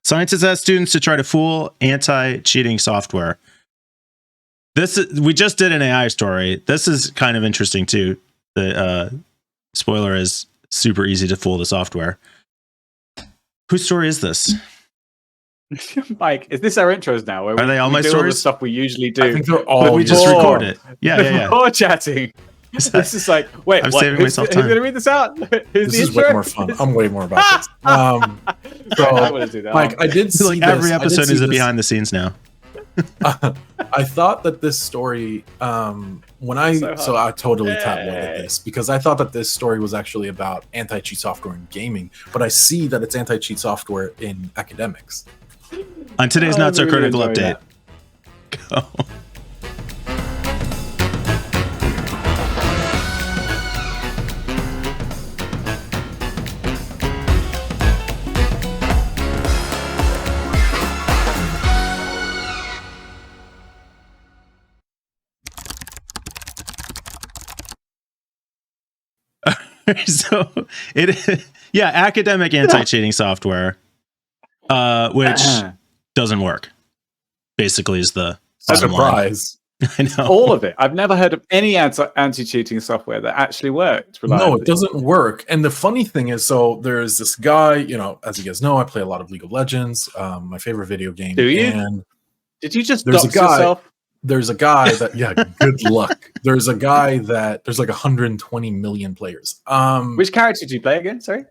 Scientists ask students to try to fool anti-cheating software. We just did an AI story. This is kind of interesting too. The spoiler is super easy to fool the software. Whose story is this? Mike, is this our intros now? Are they all my stories? All the stuff we usually do. I think they're all. We just record it. Yeah. Before chatting. This is like, wait, I'm what? saving myself time. Who's going to read this out? This is way more fun. I'm way more about this. So, I want to do that. Mike, I did see like this. every episode is a behind the scenes now. I thought that this story, so I totally tabloided this because I thought that this story was actually about anti-cheat software in gaming, but I see that it's anti-cheat software in academics. On today's Not So Critical update. Go. So academic anti-cheating software, which doesn't work. Basically, is the surprise. I know. All of it. I've never heard of any anti-cheating software that actually worked. No, it doesn't work. And the funny thing is, so there's this guy. As you guys know, I play a lot of League of Legends. My favorite video game. Do you? And did you just there's dox yourself? There's a guy that good luck. There's a guy that there's like 120 million players. Which character do you play again? Sorry.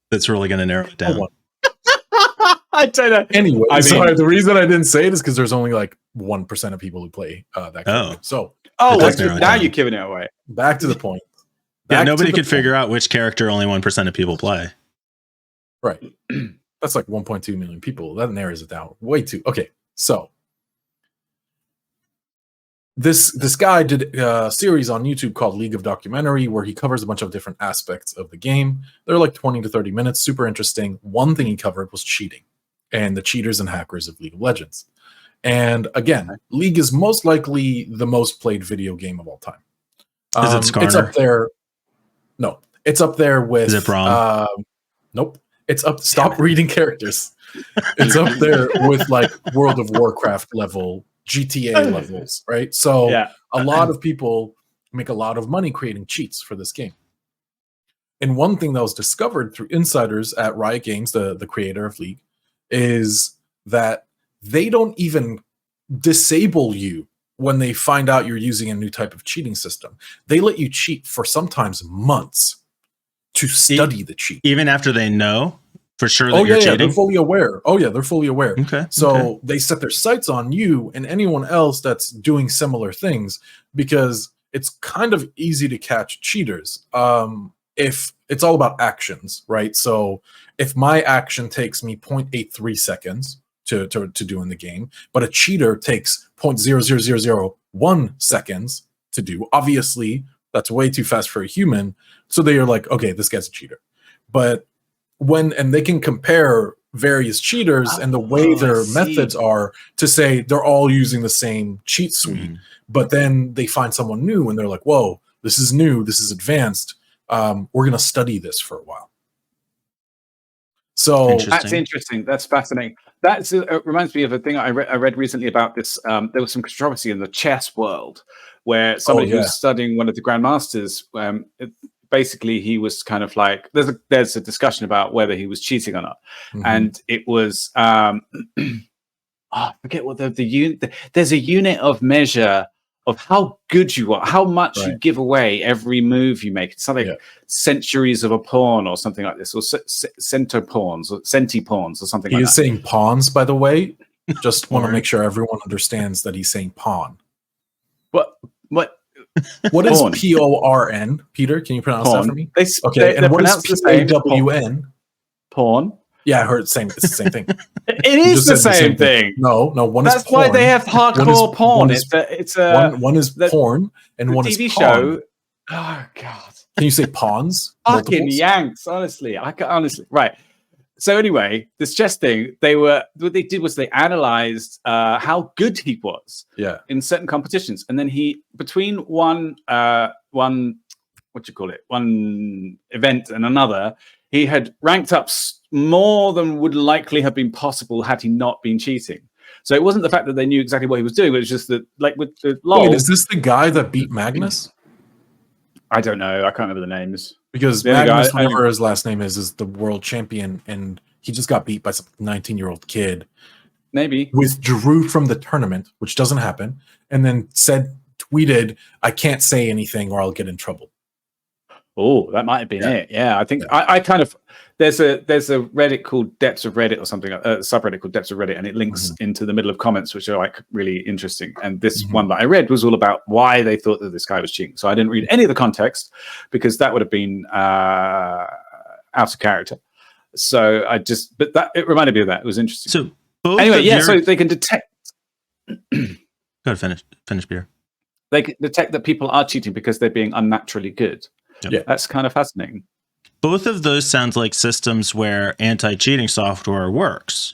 That's really going to narrow it down. I don't know. Anyway, sorry. The reason I didn't say it is because there's only like 1% of people who play that game. So now you're giving it away. Back to the point. Nobody could figure out which character only 1% of people play. Right. That's like 1.2 million people. That narrows it down way too. Okay, so this guy did a series on YouTube called League of Documentary where he covers a bunch of different aspects of the game. They're like 20 to 30 minutes, super interesting. One thing he covered was cheating and the cheaters and hackers of League of Legends. And again, League is most likely the most played video game of all time. Is it Skarner? It's up there. No, it's up there with... Is it Braum? Nope. It's up... Stop reading characters. It's up there with like World of Warcraft level GTA levels, right? So a lot of people make a lot of money creating cheats for this game. And one thing that was discovered through insiders at Riot Games, the creator of League, is that they don't even disable you when they find out you're using a new type of cheating system. They let you cheat for sometimes months to study the cheat. Even after they know for sure that you're cheating? They're fully aware. They're fully aware. Okay. So they set their sights on you and anyone else that's doing similar things because it's kind of easy to catch cheaters. If it's all about actions, right? So if my action takes me 0.83 seconds to do in the game, but a cheater takes 0.00001 seconds to do, obviously that's way too fast for a human. So they are like, okay, this guy's a cheater. But and they can compare various cheaters and the way their methods are to say they're all using the same cheat suite, but then they find someone new and they're like, whoa, this is new, this is advanced. We're going to study this for a while. So that's interesting. That's fascinating. That reminds me of a thing I read recently about this. There was some controversy in the chess world where somebody who was studying one of the grandmasters, basically he was kind of like, there's a discussion about whether he was cheating or not. And it was, I forget what the unit, there's a unit of measure of how good you are, how much you give away every move you make. It's something like centuries of a pawn or something like this, or centipawns or centipawns or something like that. He is saying pawns, by the way. Just want to make sure everyone understands that he's saying pawn. What is P-O-R-N? Peter, can you pronounce that for me? And what is P-A-W-N? Pawn. Yeah, I heard it's the same thing. It is the same thing. No, one is porn. That's why they have hardcore porn. One is porn and one is TV pawn. show. Oh God! Can you say pawns? Fucking Yanks, honestly. Right. So anyway, this chess thing, what they did was they analyzed how good he was in certain competitions, and then between one event and another, he had ranked up more than would likely have been possible had he not been cheating. So it wasn't the fact that they knew exactly what he was doing, but it was just that, like with the Lowe. Wait, is this the guy that beat Magnus? I don't know. I can't remember the names. Because Magnus, whatever his last name is the world champion, and he just got beat by some 19-year-old kid. Maybe. Withdrew from the tournament, which doesn't happen, and then tweeted, "I can't say anything or I'll get in trouble." Oh, that might have been it. Yeah, I think I kind of there's a Reddit called Depths of Reddit or something, a subreddit called Depths of Reddit, and it links into the middle of comments, which are like really interesting. And this one that I read was all about why they thought that this guy was cheating. So I didn't read any of the context because that would have been out of character. So but it reminded me of that. It was interesting. So both anyway, so they can detect. Go ahead, finish, Peter. They can detect that people are cheating because they're being unnaturally good. Yeah, that's kind of fascinating. Both of those sounds like systems where anti-cheating software works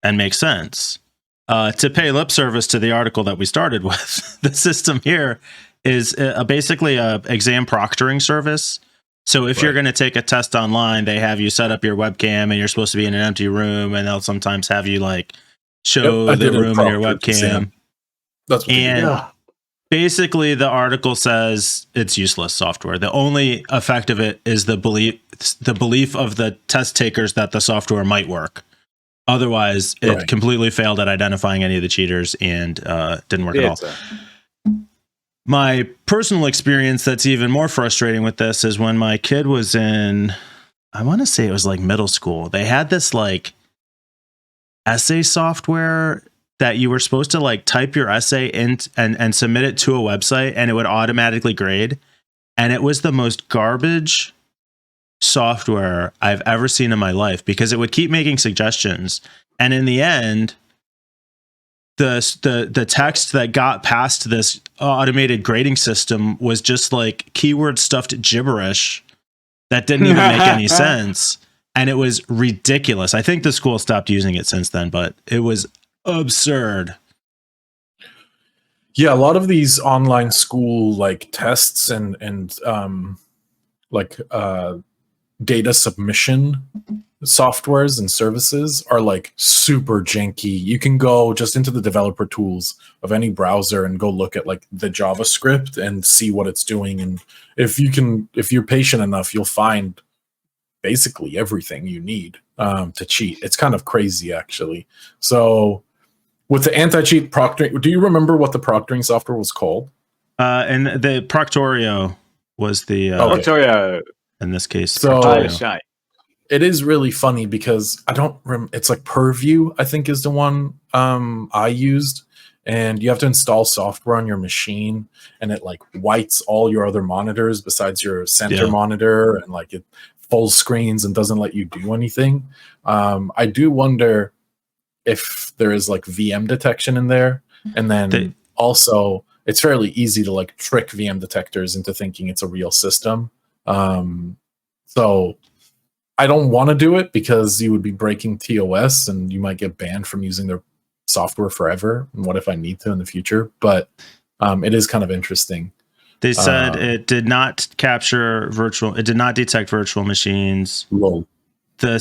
and makes sense. To pay lip service to the article that we started with, the system here is basically a exam proctoring service. So if you're going to take a test online, they have you set up your webcam and you're supposed to be in an empty room, and they'll sometimes have you like show the room in your webcam. Exam. That's what basically, the article says it's useless software. The only effect of it is the belief of the test takers that the software might work. Otherwise, it completely failed at identifying any of the cheaters and didn't work at all. My personal experience that's even more frustrating with this is when my kid was in, I want to say it was like middle school. They had this like essay software that you were supposed to like type your essay in and submit it to a website and it would automatically grade. And it was the most garbage software I've ever seen in my life because it would keep making suggestions. And in the end, the text that got past this automated grading system was just like keyword stuffed gibberish that didn't even make any sense. And it was ridiculous. I think the school stopped using it since then, but it was absurd. Yeah, a lot of these online school like tests and data submission softwares and services are like super janky. You can go just into the developer tools of any browser and go look at like the JavaScript and see what it's doing. And if you're patient enough, you'll find basically everything you need to cheat. It's kind of crazy, actually. So with the anti-cheat proctoring, do you remember what the proctoring software was called? And the Proctorio was the Proctorio in this case. So it is really funny because I don't it's like Purview, I think is the one I used, and you have to install software on your machine and it like whites all your other monitors besides your center monitor, and like it full screens and doesn't let you do anything. I do wonder if there is like VM detection in there, and then also it's fairly easy to like trick VM detectors into thinking it's a real system. So I don't want to do it because you would be breaking TOS and you might get banned from using their software forever. And what if I need to in the future? But it is kind of interesting. They said it did not it did not detect virtual machines. Whoa. The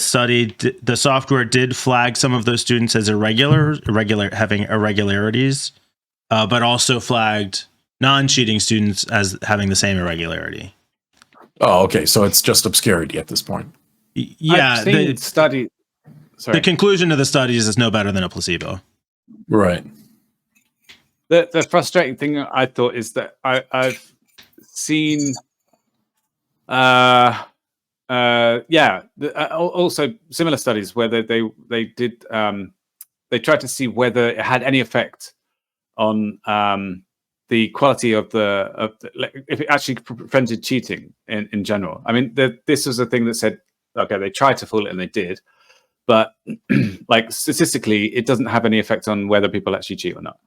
software did flag some of those students as having irregularities, but also flagged non-cheating students as having the same irregularity. Oh, okay. So it's just obscurity at this point. Yeah. The conclusion of the studies is no better than a placebo. Right. The frustrating thing I thought is that I've seen also similar studies where they did they tried to see whether it had any effect on the quality of if it actually prevented cheating in general. I mean, this was a thing that said, okay, they tried to fool it and they did, but like statistically, it doesn't have any effect on whether people actually cheat or not.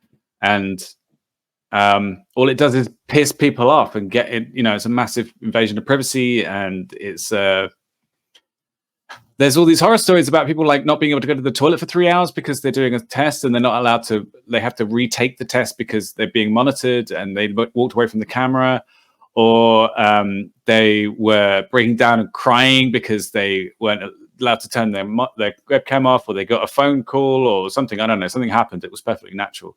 And all it does is piss people off and get it. You know, it's a massive invasion of privacy, and it's there's all these horror stories about people like not being able to go to the toilet for 3 hours because they're doing a test and they're not allowed to. They have to retake the test because they're being monitored and they walked away from the camera, or they were breaking down and crying because they weren't allowed to turn their webcam off, or they got a phone call or something. I don't know. Something happened. It was perfectly natural.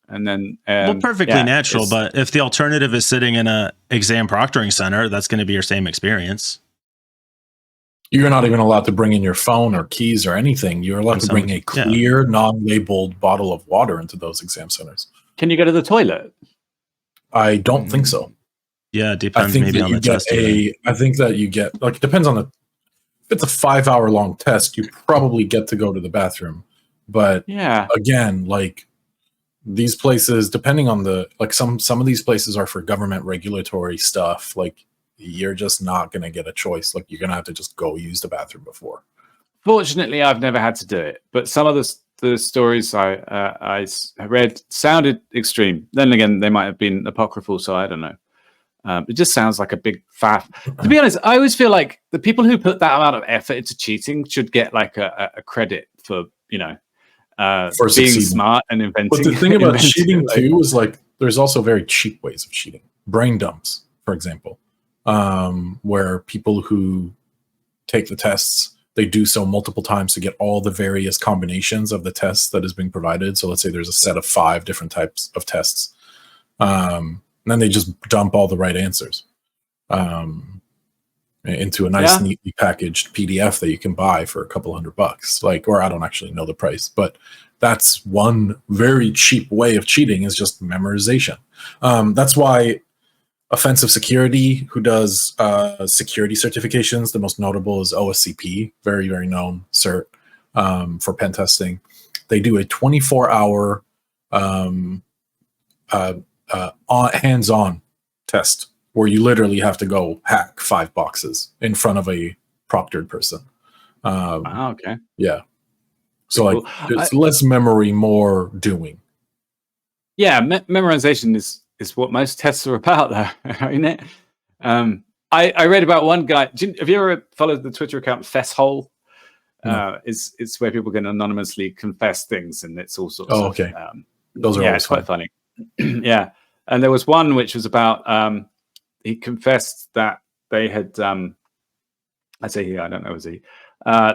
And then, perfectly natural. But if the alternative is sitting in a exam proctoring center, that's going to be your same experience. You're not even allowed to bring in your phone or keys or anything. You're allowed to bring a clear, non-labeled bottle of water into those exam centers. Can you go to the toilet? I don't think so. Yeah, it depends maybe on the test. I think that you get, like, it depends on if it's a 5-hour long test, you probably get to go to the bathroom. But again, like, these places, depending on some of these places are for government regulatory stuff. Like, you're just not going to get a choice. Like, you're going to have to just go use the bathroom before. Fortunately, I've never had to do it, but some of the stories I read sounded extreme. Then again, they might have been apocryphal, so I don't know. It just sounds like a big faff. To be honest, I always feel like the people who put that amount of effort into cheating should get like a credit for, for being smart and inventing. But the thing about cheating too is, like, there's also very cheap ways of cheating. Brain dumps, for example, where people who take the tests, they do so multiple times to get all the various combinations of the tests that is being provided. So let's say there's a set of 5 different types of tests. And then they just dump all the right answers into a nice, neatly packaged PDF that you can buy for a couple $100. Like, or I don't actually know the price, but that's one very cheap way of cheating, is just memorization. That's why Offensive Security, who does security certifications, the most notable is OSCP, very, very known cert for pen testing. They do a 24-hour hands-on test where you literally have to go hack 5 boxes in front of a proctored person. Okay. Yeah. So, like, it's less memory, more doing. Yeah, memorization is what most tests are about, though, isn't it? I read about one guy. Have you ever followed the Twitter account Fesshole? No. It's where people can anonymously confess things, and it's all sorts of... okay. Those are always quite funny. Yeah. And there was one which was about... he confessed that they had... I say he, I don't know, was he?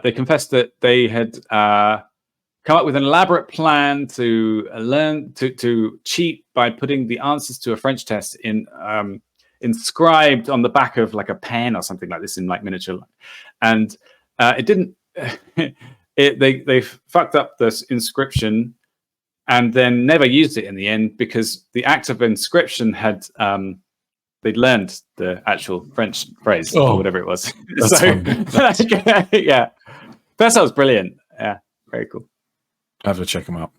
They confessed that they had come up with an elaborate plan to learn to cheat by putting the answers to a French test in inscribed on the back of like a pen or something like this in like miniature, and it didn't. They fucked up this inscription and then never used it in the end, because the act of inscription had they'd learned the actual French phrase or whatever it was. Yeah, that sounds brilliant. Yeah, very cool. I have to check them out.